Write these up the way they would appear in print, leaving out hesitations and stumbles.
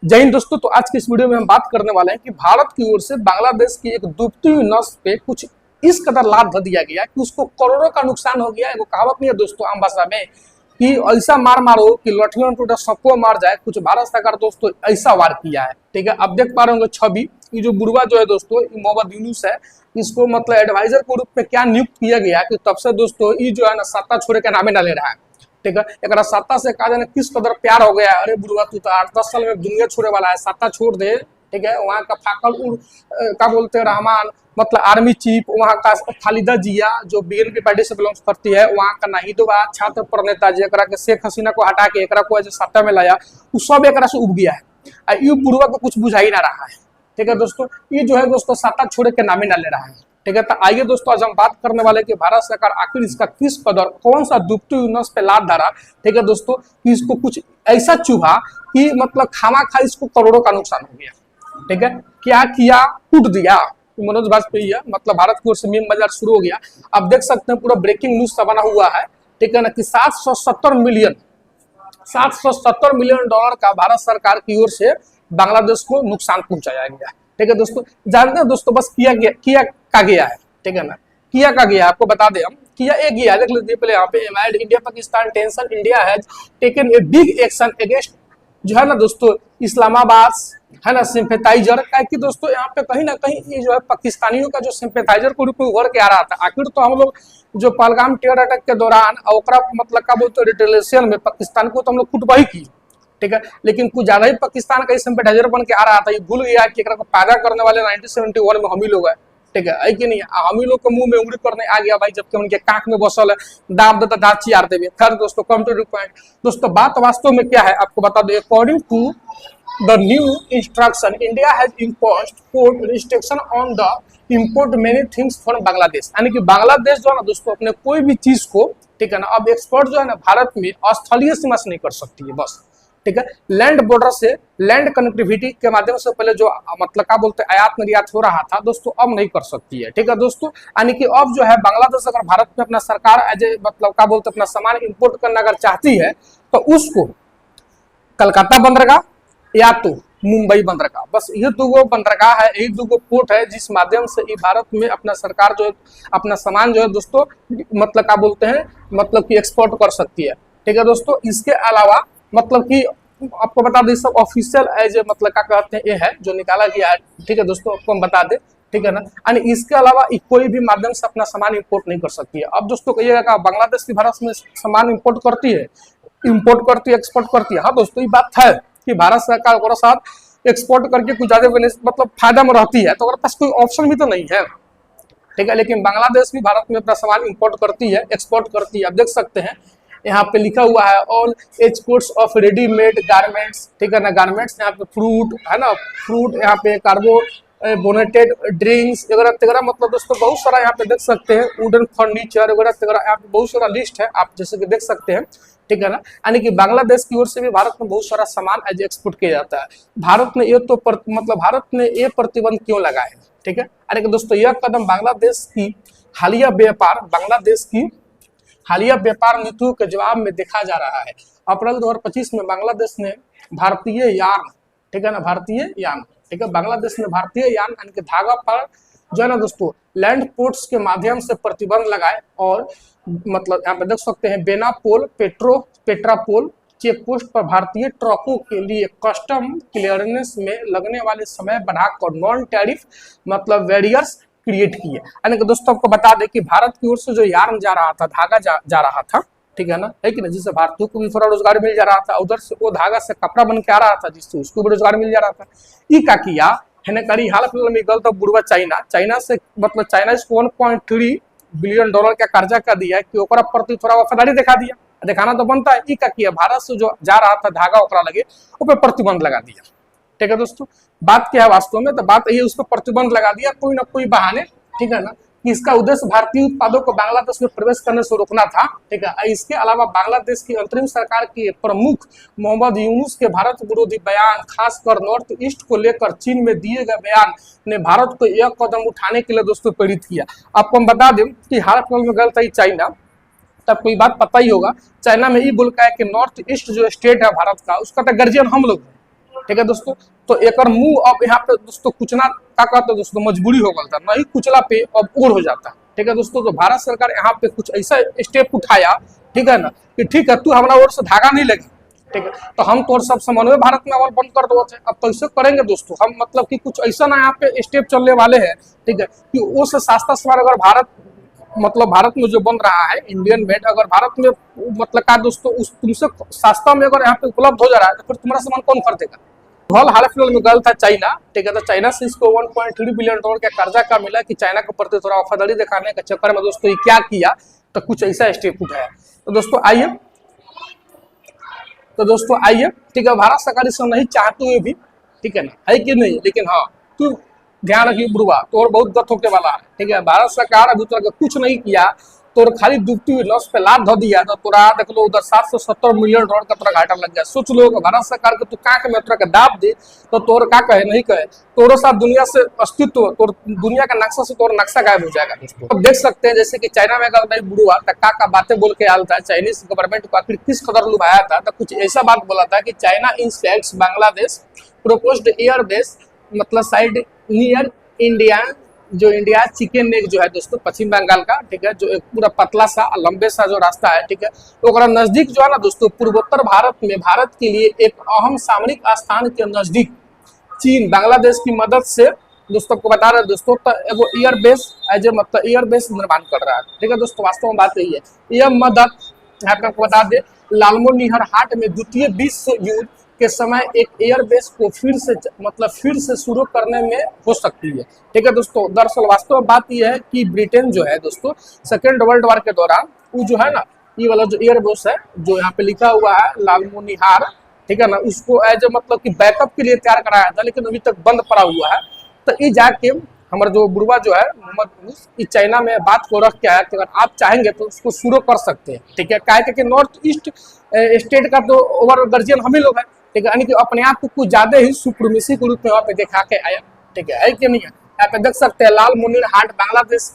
जय हिंद दोस्तों। तो आज की इस वीडियो में हम बात करने वाले हैं कि भारत की ओर से बांग्लादेश की एक डूबती हुई नस पे कुछ इस कदर लाद धर दिया गया कि उसको करोड़ों का नुकसान हो गया। वो कहावत नहीं है दोस्तों आम भाषा में कि ऐसा मार मारो कि लठियों टूटा सबको मार जाए। कुछ भारत सरकार दोस्तों ऐसा वार किया है। ठीक है, अब देख पा रहे होंगे छवि। ये जो बुढ़वा जो है दोस्तों मोहम्मद यूनुस है, इसको मतलब एडवाइजर के रूप में क्या नियुक्त किया गया कि तब से दोस्तों ये जो है ना सत्ता छोड़े के नामे ना ले रहा है। ठीक है, एक सत्ता से कहा जाने किस कदर प्यार हो गया है। अरे बुढ़वा तू तो 8-10 साल में दुनिया छोड़े वाला है, सत्ता छोड़ दे। ठीक है, वहाँ का फाकल उड़ क्या बोलते हैं रहमान मतलब आर्मी चीफ, वहाँ का खालिदा जिया जो बीएनपी पार्टी से बिलोंग करती है, वहाँ का नाहिदोबा छात्र प्रणेता जी के शेख हसीना को हटा के एक को सत्ता में लाया, वो सब एक से उब गया है। ये बुढ़वा को कुछ बुझा ही ना रहा है। ठीक है दोस्तों, ये जो है दोस्तों सत्ता छोड़े के नामे ना ले रहा है। ठीक है, तो आइए दोस्तों आज हम बात करने वाले कि भारत सरकार आखिर इसका किस कदर कौन सा डूबती हुई नस पे लाद धारा। ठीक है दोस्तों, कि इसको कुछ ऐसा चूहा कि मतलब खामा खा इसको करोड़ों का नुकसान हो गया। ठीक है, क्या किया, कूट दिया। मनोज वाजपेयी है, मतलब भारत की ओर से मीम बाजार शुरू हो गया। अब देख सकते हैं पूरा ब्रेकिंग न्यूज सा बना हुआ है। ठीक है ना, कि 770 मिलियन डॉलर का भारत सरकार की ओर से बांग्लादेश को नुकसान पहुंचाया गया। ठीक है दोस्तों, जानते हैं दोस्तों बस किया का गया है। ठीक है ना, किया का गया आपको बता दें हम, किया एक गया देख लीजिए पहले यहाँ पे India Pakistan tension, India has taken a big action against जो है ना दोस्तों इस्लामाबाद है ना सिंपैथाइजर। कि दोस्तों यहाँ पे कहीं ना कहीं ये जो है पाकिस्तानियों का जो सिंपैथाइजर के रूप में उभर के आ रहा था। आखिर तो हम लोग जो पहलगाम टेरर अटैक के दौरान मतलब क्या बोलते रिटेलिएशन में पाकिस्तान को तो हम लोग कुटबाही की। ठीक है, लेकिन कुछ ज्यादा ही पाकिस्तान का सिंपैथाइजर बन के आ रहा था। ये भूल गया कि को पैदा करने वाले 1971 में हम ही लोग है। ठीक है कि नहीं, हम ही लोग को मुंह में उंगली करने आ गया भाई, जबकि उनके कांख में बसल है दाब देता दांत चियार देवे। खैर दोस्तों कम टू पॉइंट। दोस्तों बात वास्तव में क्या है आपको बता दो। According to the new instruction India has imposed port restriction on the import many things from Bangladesh. यानी कि बांग्लादेश जो है ना दोस्तों अपने कोई भी चीज को, ठीक है ना, अब एक्सपोर्ट जो है ना भारत में स्थलीय सीमा से नहीं कर सकती है बस। ठीक है, लैंड बॉर्डर से लैंड कनेक्टिविटी के माध्यम से पहले जो मतलब क्या बोलते हैं आयात निर्यात हो रहा था दोस्तों, अब नहीं कर सकती है। ठीक है दोस्तों, यानी कि अब जो है बांग्लादेश अगर भारत में अपना सरकार एज ए मतलब क्या बोलते हैं अपना सामान इंपोर्ट करना अगर चाहती है तो उसको कलकत्ता बंदरगाह या तो मुंबई बंदरगाह, बस ये दो बंदरगाह है, यही दो पोर्ट है जिस माध्यम से ये भारत में अपना सरकार जो है अपना सामान जो है दोस्तों मतलब क्या बोलते हैं मतलब कि एक्सपोर्ट कर सकती है। ठीक है दोस्तों, इसके अलावा मतलब कि आपको बता दें सब ऑफिशियल एज मतलब क्या कहते हैं ये है जो निकाला गया है। ठीक है दोस्तों, आपको हम बता दें। ठीक है ना, यानी इसके अलावा कोई भी माध्यम से अपना सामान इंपोर्ट नहीं कर सकती है। अब दोस्तों कहिएगा कि बांग्लादेश की भारत में सामान इंपोर्ट करती है, एक्सपोर्ट करती है। हाँ दोस्तों, ये बात है कि भारत सरकार के साथ एक्सपोर्ट करके कुछ ज्यादा मतलब फायदा में रहती है, तो अगर पास कोई ऑप्शन भी तो नहीं है। ठीक है, लेकिन बांग्लादेश भी भारत में अपना सामान इंपोर्ट करती है, एक्सपोर्ट करती है। अब देख सकते हैं यहाँ पे लिखा हुआ है all exports of readymade garments. ठीक है ना, गारमेंट्स यहाँ पे फ्रूट है ना, फ्रूट यहाँ पे कार्बोनेटेड ड्रिंक्स वगैरह मतलब दोस्तों बहुत सारा यहाँ पे देख सकते हैं वुडन फर्नीचर वगैरह यहाँ पे बहुत सारा लिस्ट है आप जैसे कि देख सकते हैं। ठीक है ना, यानी कि बांग्लादेश की ओर से भी भारत में बहुत सारा सामान एज एक्सपोर्ट किया जाता है। भारत ने ये तो मतलब भारत ने ये प्रतिबंध क्यों लगाए? ठीक है, यानी कि दोस्तों यह कदम बांग्लादेश की हालिया नीतियों के जवाब में देखा जा रहा है। अप्रैल 2025 में बांग्लादेश ने भारतीय यान, ठीक है ना, ठीक है, बांग्लादेश ने भारतीय यान यानी कि धागा पर जो है ना दोस्तों लैंड पोर्ट्स के माध्यम से प्रतिबंध लगाए। और मतलब यहाँ पे देख सकते हैं बेनापोल पेट्रापोल चेक पोस्ट पर भारतीय ट्रकों के लिए कस्टम क्लियरेंस में लगने वाले समय बढ़ाकर नॉन टैरिफ मतलब बैरियर्स क्रिएट किए। यानी कि दोस्तों आपको बता दें कि भारत की ओर से जो यार्न जा रहा था, धागा जा रहा था, ठीक है ना, है कि नहीं, जिससे भारतीयों को भी थोड़ा रोजगार मिल जा रहा था, उधर से वो धागा से कपड़ा बन के आ रहा था जिससे उसको भी रोजगार मिल जा रहा था। ये क्या किया है करी हाल फिलहाल में गल तो बुढ़वा चाइना से मतलब चाइना इसको 1.3 बिलियन डॉलर का कर्जा कर दिया है कि ओकरा प्रति थोड़ा वफादारी दिखाना तो बनता है। ये क्या किया भारत से जो जा रहा था धागा ओकरा लगे उस पर प्रतिबंध लगा दिया। ठीक है दोस्तों, बात क्या है वास्तव में, तो बात यही उस पर प्रतिबंध लगा दिया कोई ना कोई बहाने। ठीक है ना, कि इसका उद्देश्य भारतीय उत्पादों को बांग्लादेश में प्रवेश करने से रोकना था। ठीक है, इसके अलावा बांग्लादेश की अंतरिम सरकार के प्रमुख मोहम्मद यूनुस के भारत विरोधी बयान, खासकर नॉर्थ ईस्ट को लेकर चीन में दिए गए बयान ने भारत को यह कदम उठाने के लिए दोस्तों प्रेरित किया। आपको हम बता दें कि हाल फिलहाल में गलत है चाइना, तब कोई बात पता ही होगा। चाइना में ये बोल का है कि नॉर्थ ईस्ट जो स्टेट है भारत का उसका तो गर्जियन हम लोग। ठीक है दोस्तों। तो एक मुंह अब यहाँ पे दोस्तों कुचना का कहते दोस्तों मजबूरी हो गया था, नहीं कुचला पे अब और हो जाता। ठीक है दोस्तों, तो भारत सरकार यहाँ पे कुछ ऐसा स्टेप उठाया, ठीक है ना, कि ठीक है तू हमारा ओर से धागा नहीं लगी, ठीक है, तो हम तो सब समन्वय भारत में अवल बंद कर दो। अब कैसे करेंगे दोस्तों हम, मतलब कि कुछ ऐसा ना यहाँ पे स्टेप चलने वाले हैं, ठीक है, कि वो से सस्ता सामान अगर भारत मतलब भारत में जो बन रहा है इंडियन मेड, अगर भारत में मतलब का दोस्तों उस तुमसे सस्ता में अगर यहाँ पे उपलब्ध हो जा रहा है तो फिर तुम्हारा सामान कौन खरीदेगा। हाल फिलहाल में गल था चाइना, ठीक है, तो चाइना से इसको 1.3 बिलियन डॉलर का कर्जा का मिला कि चाइना के प्रति थोड़ा वफादारी दिखाने के चक्कर में दोस्तों ये क्या किया, तो कुछ ऐसा स्टेप उठाया। तो दोस्तों आइए, ठीक है, भारत सरकार इसको नहीं चाहते हुए भी, ठीक है ना, है कि नहीं, लेकिन हाँ तू ध्यान रखिए बुढ़वा तो और बहुत गत होके वाला है। ठीक है, भारत सरकार अभी तक कुछ नहीं किया, तो खाली डूबती हुई नस पे लात धो दिया, तो तोरा देख लो उधर 770 मिलियन डॉलर का तोरा घाटा लग गया। सोच लो भारत सरकार के तू कांक में तोरा के दाब दे तो तोर का कहे नहीं कहे, तोरो साथ दुनिया से अस्तित्व, तोर दुनिया का नक्शा से तोर नक्शा गायब हो जाएगा दोस्तों। अब देख सकते हैं जैसे कि चाइना में अगर नहीं बुढ़वा तक्का का बातें बोल के आया था, चाइनीज गवर्नमेंट को आखिर किस कदर लुभाया था, तो कुछ ऐसा बात बोला था कि China inspects Bangladesh proposed air base मतलब साइड नियर इंडिया, जो इंडिया चिकन नेक जो है दोस्तों पश्चिम बंगाल का, ठीक है, जो एक पूरा पतला सा लंबे सा जो रास्ता है, ठीक है, तो नजदीक जो है ना दोस्तों पूर्वोत्तर भारत में भारत के लिए एक अहम सामरिक स्थान के नजदीक चीन बांग्लादेश की मदद से दोस्तों को बता रहे दोस्तों, तो वो एयर बेस एज ए मतलब एयर बेस निर्माण कर रहा है। ठीक है दोस्तों, वास्तव में बात यही है। यह मदद यहाँ पे आपको बता दे लालमोनिहर हाट में द्वितीय विश्व युद्ध के समय एक एयरबेस को फिर से शुरू करने में हो सकती है। ठीक है दोस्तों, दरअसल वास्तव में बात यह है कि ब्रिटेन जो है दोस्तों सेकेंड वर्ल्ड वॉर के दौरान वो जो है ना ये वाला जो एयरबेस है जो यहाँ पे लिखा हुआ है लालमोनिहार, ठीक है ना, उसको एज मतलब कि बैकअप के लिए तैयार कराया था, लेकिन अभी तक बंद पड़ा हुआ है। तो ये जाके हमारा जो बुढ़वा जो है मोहम्मद चाइना में बात को रख के आया कि अगर आप चाहेंगे तो उसको शुरू कर सकते हैं। ठीक है, क्या कि नॉर्थ ईस्ट स्टेट का तो ओवर गार्जियन हम ही लोग हैं, ठीक है, यानी कि अपने आप को कुछ ज्यादा ही सुप्रीमेसी के रूप में वहाँ पे दिखा के आया। ठीक है कि नहीं है, यहाँ पे देख सकते हैं लालमोनिर हाट बांग्लादेश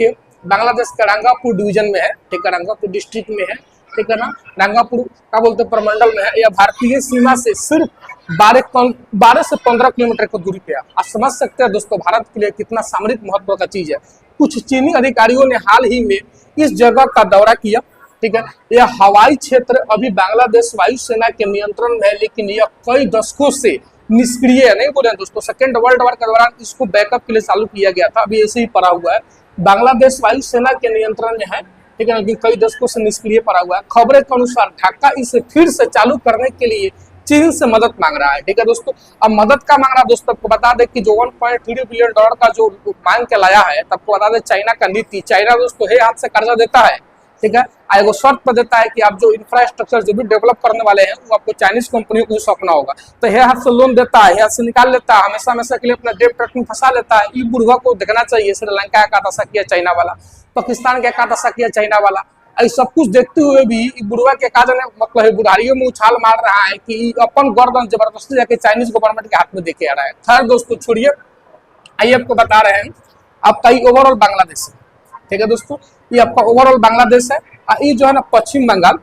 के रंगापुर डिवीजन में है, ठीक है, रंगापुर डिस्ट्रिक्ट में है, ठीक है ना, रंगापुर क्या बोलते हैं प्रमंडल में है। यह भारतीय सीमा से सिर्फ 12 से 15 किलोमीटर की दूरी पे है। आप समझ सकते हैं दोस्तों भारत के लिए कितना सामरिक महत्व का चीज है। कुछ चीनी अधिकारियों ने हाल ही में इस जगह का दौरा किया। ठीक है, यह हवाई क्षेत्र अभी बांग्लादेश वायुसेना के नियंत्रण में है, लेकिन यह कई दशकों से निष्क्रिय नहीं बोले दोस्तों। सेकेंड वर्ल्ड वॉर के दौरान इसको बैकअप के लिए चालू किया गया था, अभी ऐसे ही पड़ा हुआ है, बांग्लादेश वायुसेना के नियंत्रण में है। ठीक है, लेकिन कई दशकों से निष्क्रिय पड़ा हुआ है। खबरें के अनुसार ढाका इसे फिर से चालू करने के लिए चीन से मदद मांग रहा है। ठीक है दोस्तों, अब मदद का मांग रहा है दोस्तों, आपको बता दें कि जो 1.3 बिलियन डॉलर का जो मांग के लाया है, तब बता दें चाइना का नीति, चाइना दोस्तों हे हाथ से कर्जा देता है। ठीक है, एगो शर्त पर देता है कि आप जो इंफ्रास्ट्रक्चर जो भी डेवलप करने वाले हैं वो आपको चाइनीज कंपनी को सौंपना होगा। तो हे हाथ से लोन देता है, हे हाथ से निकाल लेता है, हमेशा के लिए अपना डेट ट्रैक में फंसा लेता है। ये बुढ़वा को देखना चाहिए, श्रीलंका का दशा किया चाइना वाला, पाकिस्तान का दशा किया चाइना वाला। ये सब कुछ देखते हुए भी बुढ़वा के काज ने मतलब बुढ़ारियों में उछाल मार रहा है कि अपन गर्दन जबरदस्ती जाके चाइनीज गवर्नमेंट के हाथ में देके आ रहा है। खैर दोस्तों छोड़िए, आइए आपको बता रहे हैं आपका ये ओवरऑल बांग्लादेश है। ठीक है दोस्तों, ये आपका ओवरऑल बांग्लादेश है। ये जो है ना पश्चिम बंगाल,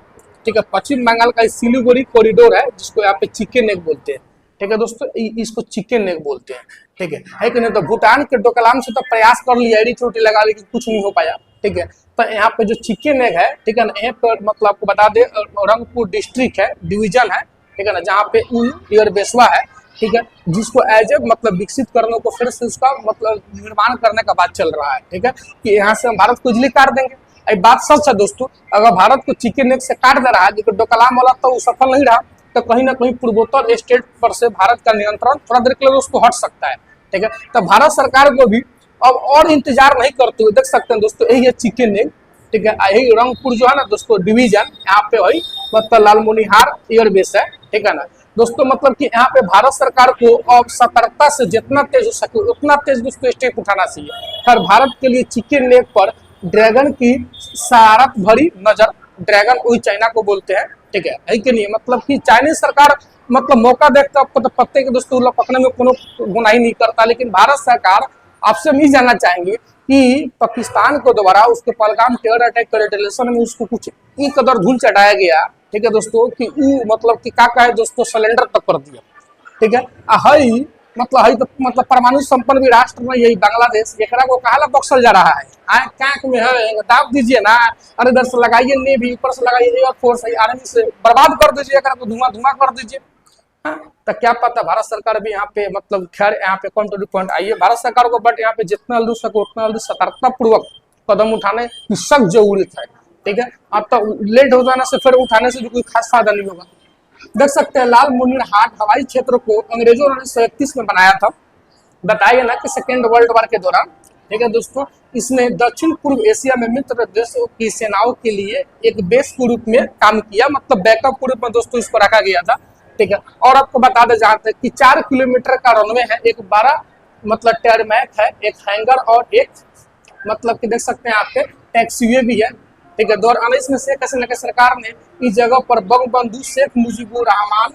ठीक है, पश्चिम बंगाल का सिलीगुड़ी कॉरिडोर है जिसको यहाँ पे चिकन नेक बोलते हैं। ठीक है दोस्तों, इसको चिकन नेक बोलते हैं। ठीक है कि नहीं, तो भूटान के डोकलाम से तो प्रयास कर लिया एडी चोटी लगा, लेकिन कुछ नहीं हो पाया। ठीक है, तो यहाँ पे जो चिकन नेक है, ठीक है ना, यहाँ पर मतलब आपको बता दे रंगपुर डिस्ट्रिक्ट है, डिवीजन है, ठीक है ना, जहाँ पे एयरबेसवा है, ठीक है, जिसको एज ए मतलब विकसित करने को फिर से उसका मतलब निर्माण करने का बात चल रहा है। ठीक है, कि यहाँ से हम भारत को इजली काट देंगे। ये बात सच है दोस्तों, अगर भारत को चिकन नेक से काट दे रहा है, लेकिन डोकलाम वाला तो सफल नहीं रहा, तो कहीं ना कहीं पूर्वोत्तर स्टेट पर से भारत का नियंत्रण थोड़ा देर के लिए उसको हट सकता है। ठीक है, तो भारत सरकार को भी अब और इंतजार नहीं करते हुए देख सकते हैं दोस्तों, यही है चिकन नेक। ठीक है, यही रंगपुर जो है ना दोस्तों डिवीजन, यहाँ पे वही मतलब लालमोनिहार एयरबेस है। ठीक है ना दोस्तों, मतलब कि यहाँ पे भारत सरकार को अब सतर्कता से जितना तेज हो सके उतना तेज दोस्तों स्टेप उठाना चाहिए। हर भारत के लिए चिकन नेक पर ड्रैगन की शरारत भरी नजर, ड्रैगन वही चाइना को बोलते हैं। ठीक है कि नहीं, मतलब कि चाइनीज सरकार मतलब मौका देखता आपको तो पत्ते के दोस्तों पकड़ने में कोनो गुनाही नहीं करता, लेकिन भारत सरकार आपसे हम ये जानना चाहेंगे कि पाकिस्तान को दोबारा उसके पहलगाम टेरर अटैक के रिटेलिएशन में उसको कुछ ई कदर धूल चढ़ाया गया। ठीक है दोस्तों, कि मतलब कि क्या है दोस्तों सिलेंडर तक कर दिया। ठीक है। हई मतलब हई तो मतलब परमाणु संपन्न भी राष्ट्र में यही बांग्लादेश, एकरा को कहाला बक्सल जा रहा है, आए कैंक में है, दाब दीजिए ना, अरे इधर से लगाइए नेवी, ऊपर से लगाइए एयरफोर्स, आर्मी से बर्बाद कर दीजिए, एकरा को धुआं धुआं कर दीजिए। हाँ, तो क्या पता भारत सरकार भी यहाँ पे मतलब खैर यहाँ पे कौन टू पॉइंट आइए भारत सरकार को, बट यहाँ पे जितना जल्दी सके उतना जल्दी सतर्कता पूर्वक कदम उठाने की सख्त जरूरत है, ठीक है। अब तो लेट हो जाने से फिर उठाने से भी कोई खास फायदा नहीं होगा। देख सकते हैं लाल मुनीर हाट हवाई क्षेत्र को अंग्रेजों ने 1931 में बनाया था, बताया ना कि सेकेंड वर्ल्ड वॉर के दौरान, ठीक है दोस्तों। इसने दक्षिण पूर्व एशिया में मित्र देशों की सेनाओं के लिए एक बेस के रूप में काम किया, मतलब बैकअप के रूप में दोस्तों इसको रखा गया था, ठीक है। और आपको बता दें जहाँ तक कि 4 किलोमीटर का रनवे है, एक 12 मतलब टेरमैक है, एक हैंगर और एक मतलब कि देख सकते हैं आपके टैक्सीवे भी है, ठीक है। 2019 में शेख हसीना की सरकार ने इस जगह पर बंगबंधु शेख मुजीबुर रहमान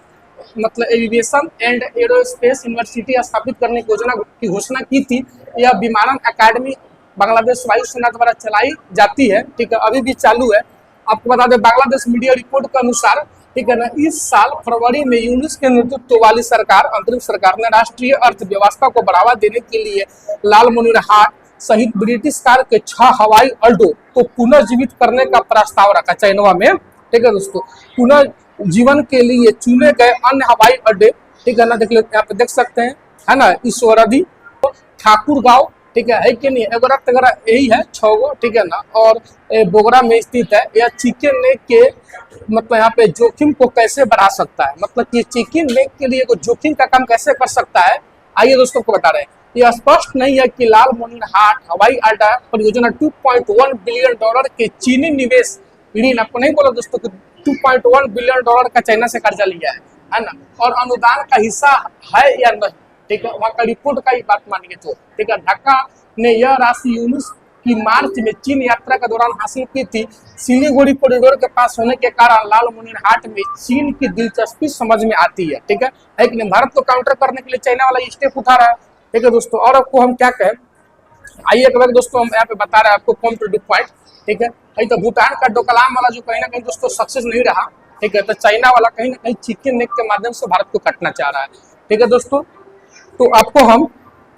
मतलब एविएशन एंड एरोस्पेस यूनिवर्सिटी स्थापित करने की घोषणा की थी। यह विमानन अकादमी बांग्लादेश वायुसेना द्वारा चलाई जाती है, ठीक है, अभी भी चालू है। आपको बता दें बांग्लादेश मीडिया रिपोर्ट के अनुसार, ठीक है ना, इस साल फरवरी में यूनुस के नेतृत्व वाली सरकार अंतरिम सरकार ने राष्ट्रीय अर्थव्यवस्था को बढ़ावा देने के लिए लाल मुनीर हाट सहित ब्रिटिश कार के 6 हवाई अड्डों को पुनर्जीवित करने का प्रस्ताव रखा चाइनवा में, ठीक है दोस्तों। पुनर्जीवन के लिए चुने गए अन्य हवाई अड्डे, ठीक है ना, देख यहाँ पे देख सकते हैं, है ना, ईश्वरदी, ठाकुर गांव, ठीक है कि नहीं, वगैरह यही है 6 गो, ठीक है ना। और बोगरा में स्थित है। यह चिकन नेक के मतलब यहाँ पे जोखिम को कैसे बढ़ा सकता है, मतलब कि चिकन नेक के लिए जोखिम का काम कैसे कर सकता है, आइए दोस्तों को बता रहे हैं। यह स्पष्ट नहीं है कि लाल मुनीर हाट हवाई अड्डा परियोजना $2.1 बिलियन के चीनी निवेश ऋण, आपको नहीं बोला दोस्तों कि $2.1 बिलियन का चाइना से कर्जा लिया है ना, और अनुदान का हिस्सा है या नहीं, ठीक है। वहाँ का रिपोर्ट का ही बात मानिए तो, ठीक है। ढाका ने यह राशि यूनुस की मार्च में चीन यात्रा के दौरान हासिल की थी। सिलीगुड़ी कॉरिडोर के पास होने के कारण लाल मुनीर हाट में चीन की दिलचस्पी समझ में आती है, ठीक है। लेकिन भारत को काउंटर करने के लिए चाइना वाला स्टेप उठा रहा है, ठीक है दोस्तों। और आपको हम क्या कहें, आइए एक बार दोस्तों हम यहाँ पे बता रहे हैं आपको कॉम टू पॉइंट, ठीक है। तो भूटान का डोकलाम वाला जो कहीं ना कहीं दोस्तों सक्सेस नहीं रहा, ठीक है, तो चाइना वाला कहीं ना कहीं चिकन नेक के माध्यम से भारत को काटना चाह रहा है, ठीक है दोस्तों। तो आपको हम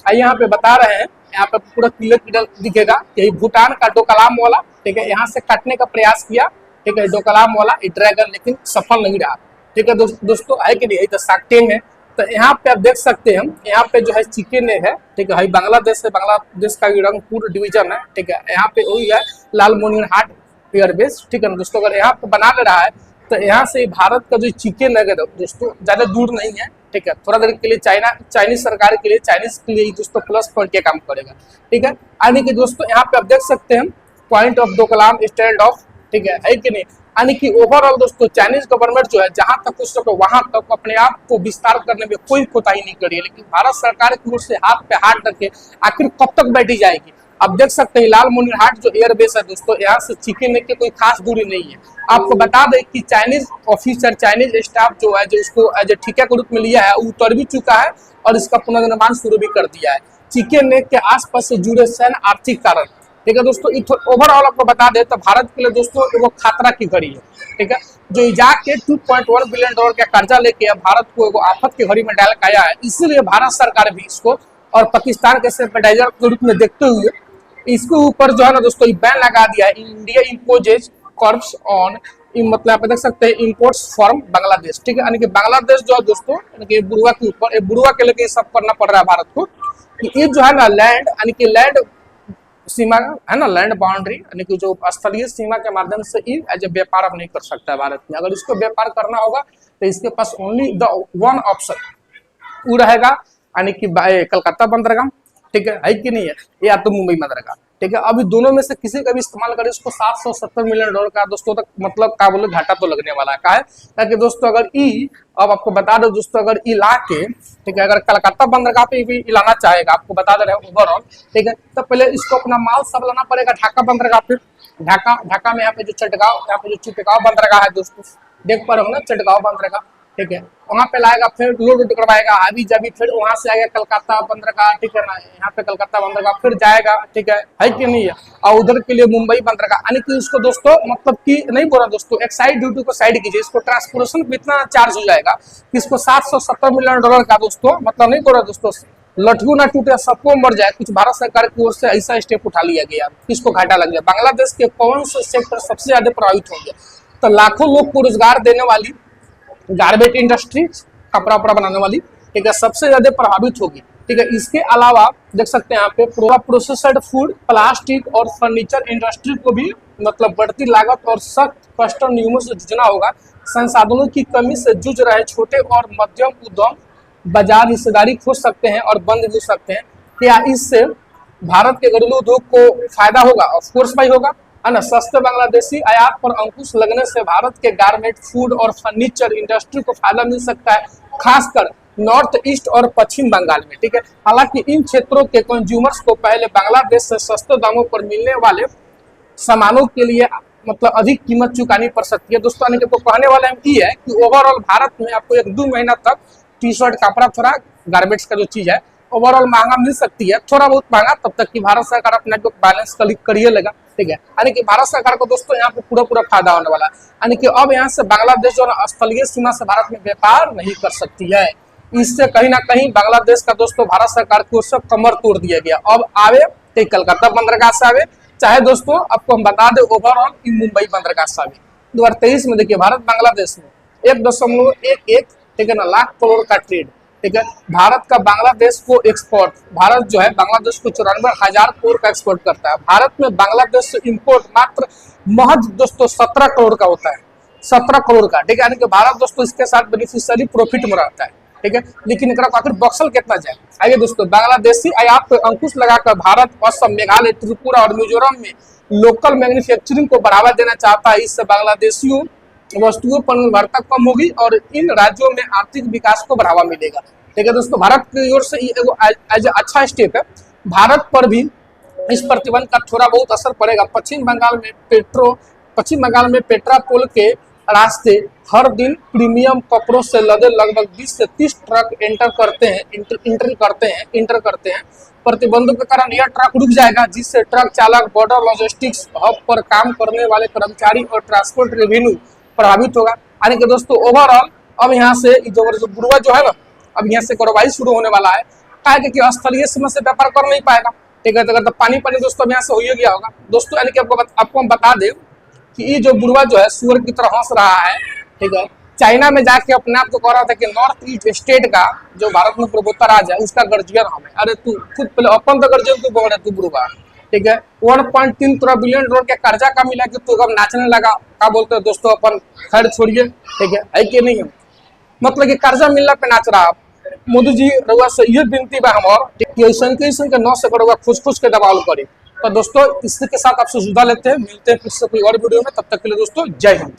यहाँ पे बता रहे हैं, यहाँ पे पूरा क्लियर दिखेगा कि भूटान का डोकलाम वाला, ठीक है, यहाँ से काटने का प्रयास किया, ठीक है, डोकलाम वाला ड्रैगन, लेकिन सफल नहीं रहा, ठीक है दोस्तों, है कि नहीं। तो साक्टेंग है, तो यहाँ पे आप देख सकते हैं, यहाँ पे जो है चिकन नेक है, ठीक है, बांग्लादेश है, बांग्लादेश का रंगपुर डिवीजन है, ठीक है। यहाँ पे वही है लाल मुनीर हाट एयरबेस, ठीक है दोस्तों। अगर यहाँ पे बना ले रहा है तो यहाँ से भारत का जो चिकन नेक है दोस्तों ज्यादा दूर नहीं है, ठीक है। थोड़ा देर के लिए चाइनीज सरकार के लिए, चाइनीज के लिए दोस्तों प्लस पॉइंट के काम करेगा, ठीक है। यानी कि दोस्तों यहाँ पे आप देख सकते हैं point of Doklam stand of, ठीक है कि नहीं। यानी कि ओवरऑल दोस्तों चाइनीज गवर्नमेंट जो है जहां तक उस सके वहां तक अपने आप को विस्तार करने में कोई कोताही नहीं करी है, लेकिन भारत सरकार की ओर से हाथ पे हाथ रखे आखिर कब तक बैठी जाएगी। अब देख सकते हैं लाल मुनीर हाट जो एयरबेस है दोस्तों, यहाँ से चिकन नेक की कोई खास दूरी नहीं है। आपको बता दें कि चाइनीज ऑफिसर, चाइनीज स्टाफ जो है, जो इसको एज ए ठेका के रूप में लिया है, उतर भी चुका है और इसका पुनर्निर्माण शुरू भी कर दिया है। चिकन नेक के आसपास से जुड़े सैन्य आर्थिक कारण, ठीक है दोस्तों। ओवरऑल आपको बता दें तो भारत के लिए दोस्तों वो खतरा की घड़ी है, ठीक है, जो इजाक के $2.1 बिलियन का कर्जा लेके भारत को एगो आफत की घड़ी में डाल के आया है। इसीलिए भारत सरकार भी इसको और पाकिस्तान के सिंपैथाइजर के रूप में देखते हुए इसके ऊपर जो है ना दोस्तों बैन लगा दिया है। इंडिया इम्पोजेज कर्ब्स ऑन, मतलब आप देख सकते हैं इम्पोर्ट्स फ्रॉम बांग्लादेश, ठीक है। यानी कि बांग्लादेश जो है दोस्तों बुरुआ के ऊपर, बुरुआ के लेके सब करना पड़ रहा है भारत को कि ये जो है ना लैंड, यानी कि लैंड सीमा है ना, लैंड बाउंड्री, यानी कि जो स्थलीय सीमा के माध्यम से एज ए व्यापार अब नहीं कर सकता है भारत में। अगर इसको व्यापार करना होगा तो इसके पास ओनली द वन ऑप्शन वो रहेगा, यानी कि कलकत्ता बंदरगाह, ठीक है कि नहीं है, या तो मुंबई बंदरगाह, ठीक है। अभी दोनों में से किसी का भी इस्तेमाल करें इसको $770 मिलियन का दोस्तों तक मतलब क्या बोले घाटा तो लगने वाला है। ताकि दोस्तों अगर अब आपको बता दो दोस्तों, अगर ला के, ठीक है, अगर कलकत्ता बंदरगाह पे भी लाना चाहेगा, आपको बता दे रहे हैं ओवरऑल, ठीक है, तो पहले इसको अपना माल सब लाना पड़ेगा ढाका बंदरगाह पे। ढाका में यहाँ पे जो चटगांव, यहाँ पे जो चिटगांव बंदरगाह है दोस्तों, देख पा रहे हो ना, चटगांव बंदरगाह, ठीक है, वहां पे लाएगा, फिर लोड करवाएगा, हावी जाबी, फिर वहां से आएगा कलकत्ता बंदरगाह, ठीक है ना, यहाँ पे कलकत्ता बंदरगाह, फिर जाएगा, ठीक है कि नहीं है, और उधर के लिए मुंबई बंदरगाह, यानी कि उसको दोस्तों मतलब कि नहीं बोला दोस्तों, एक साइड ड्यूटी को साइड कीजिए, इसको ट्रांसपोर्टेशन पे इतना चार्ज हो जाएगा कि इसको $770 मिलियन का दोस्तों, मतलब नहीं बोला दोस्तों, लटकू ना टूटे सबको मर जाए, कुछ भारत सरकार की ओर से ऐसा स्टेप उठा लिया गया, किसको घाटा लग गया, बांग्लादेश के कौन से सेक्टर सबसे ज्यादा प्रभावित होंगे, तो लाखों लोग को रोजगार देने वाली गारमेंट इंडस्ट्री, कपड़ा वपड़ा बनाने वाली, ठीक है, सबसे ज्यादा प्रभावित होगी, ठीक है। इसके अलावा देख सकते हैं यहाँ पे पूरा प्रोसेस्ड फूड, प्लास्टिक और फर्नीचर इंडस्ट्री को भी मतलब बढ़ती लागत और सख्त कस्टम नियमों से जूझना होगा। संसाधनों की कमी से जूझ रहे छोटे और मध्यम उद्यम बाजार हिस्सेदारी खो सकते हैं और बंद भी हो सकते हैं। क्या इससे भारत के घरेलू उद्योग को फायदा होगा? ऑफकोर्स भाई होगा, है ना। सस्ते बांग्लादेशी आयात पर अंकुश लगने से भारत के गारमेंट, फूड और फर्नीचर इंडस्ट्री को फायदा मिल सकता है, खासकर नॉर्थ ईस्ट और पश्चिम बंगाल में, ठीक है। हालांकि इन क्षेत्रों के कंज्यूमर्स को पहले बांग्लादेश से सस्ते दामों पर मिलने वाले सामानों के लिए मतलब अधिक कीमत चुकानी पड़ सकती है। दोस्तों को कहने वाले हम ये है कि ओवरऑल भारत में आपको 1-2 महीना तक टी शर्ट, कपड़ा, थोड़ा गारमेंट्स का जो चीज है ओवरऑल महंगा मिल सकती है, थोड़ा बहुत महंगा, तब तक कि भारत सरकार अपना जो बैलेंस करिए लेगा, ठीक है। यानी कि भारत सरकार को दोस्तों यहाँ पे पूरा फायदा होने वाला है। यानी कि अब यहाँ से बांग्लादेश जो स्थलीय सीमा से भारत में व्यापार नहीं कर सकती है। इससे कहीं ना कहीं बांग्लादेश का दोस्तों भारत सरकार की ओर से कमर तोड़ दिया गया। अब आवे तो कलकत्ता बंदरगाह से आवे, चाहे दोस्तों आपको हम बता दें ओवरऑल की मुंबई बंदरगाह से आवे। 2023 में देखिए भारत बांग्लादेश में 1.11, ठीक है ना, लाख करोड़ का ट्रेड, ठीक है। भारत का बांग्लादेश को एक्सपोर्ट, भारत जो है बांग्लादेश को 94,000 करोड़ का एक्सपोर्ट करता है। भारत में बांग्लादेश से इंपोर्ट मात्र महज दोस्तों 17 करोड़ का होता है, 17 करोड़ का, ठीक है। यानी कि भारत दोस्तों इसके साथ बेनिफिशियरी प्रॉफिट में रहता है, ठीक है। लेकिन आखिर बक्सल कितना जाए, आइए दोस्तों, बांग्लादेशी आयात पर अंकुश लगाकर भारत असम, मेघालय, त्रिपुरा और मिजोरम में लोकल मैन्युफैक्चरिंग को बढ़ावा देना चाहता है। इससे बांग्लादेशियों वस्तुओं पर निर्भरता कम होगी और इन राज्यों में आर्थिक विकास को बढ़ावा मिलेगा, ठीक है दोस्तों। भारत की ओर से एज अच्छा स्टेप है। भारत पर भी इस प्रतिबंध का थोड़ा बहुत असर पड़ेगा। पश्चिम बंगाल में पेट्रापोल के रास्ते हर दिन प्रीमियम कपड़ों से लदे लगभग 20 से 30 ट्रक इंटर करते हैं। प्रतिबंधों के कारण यह ट्रक रुक जाएगा, जिससे ट्रक चालक, बॉर्डर लॉजिस्टिक्स हब पर काम करने वाले कर्मचारी और ट्रांसपोर्ट रेवेन्यू प्रभावित होगा। यानी कि दोस्तों ओवरऑल अब यहाँ से जो बुरवा जो है ना, अब यहाँ से कार्रवाई शुरू होने वाला है, कि स्थलीय सीमा से व्यापार कर नहीं पाएगा, ठीक है। तो पानी दोस्तों यहाँ से हो ही गया होगा दोस्तों। यानी कि आपको हम बता दें कि ये जो बुरवा जो है सुअर की तरह हंस रहा है, ठीक है, चाइना में जाके अपने आप को कह रहा था कि नॉर्थ ईस्ट स्टेट का जो भारत में पूर्वोत्तर राज्य है उसका गर्जियन हम है। अरे तू खुद पहले अपन तो गर्जियन तू बोल रहे तू बुरवा, ठीक है। 1.3 बिलियन डॉलर के कर्जा का मिला कि तू अब नाचने लगा, क्या बोलते हैं दोस्तों अपन, खैर छोड़िए, ठीक है कि नहीं है, मतलब कि कर्जा मिलने पे नाच रहा। मोदी जी रउआ से ये विनती बा हमार कि ऐसा के 9 से रउआ खुश के दबाव करी। तो दोस्तों इसी के साथ आपसे जुदा लेते हैं, मिलते हैं फिर से कोई और वीडियो में, तब तक के लिए दोस्तों जय हिंद।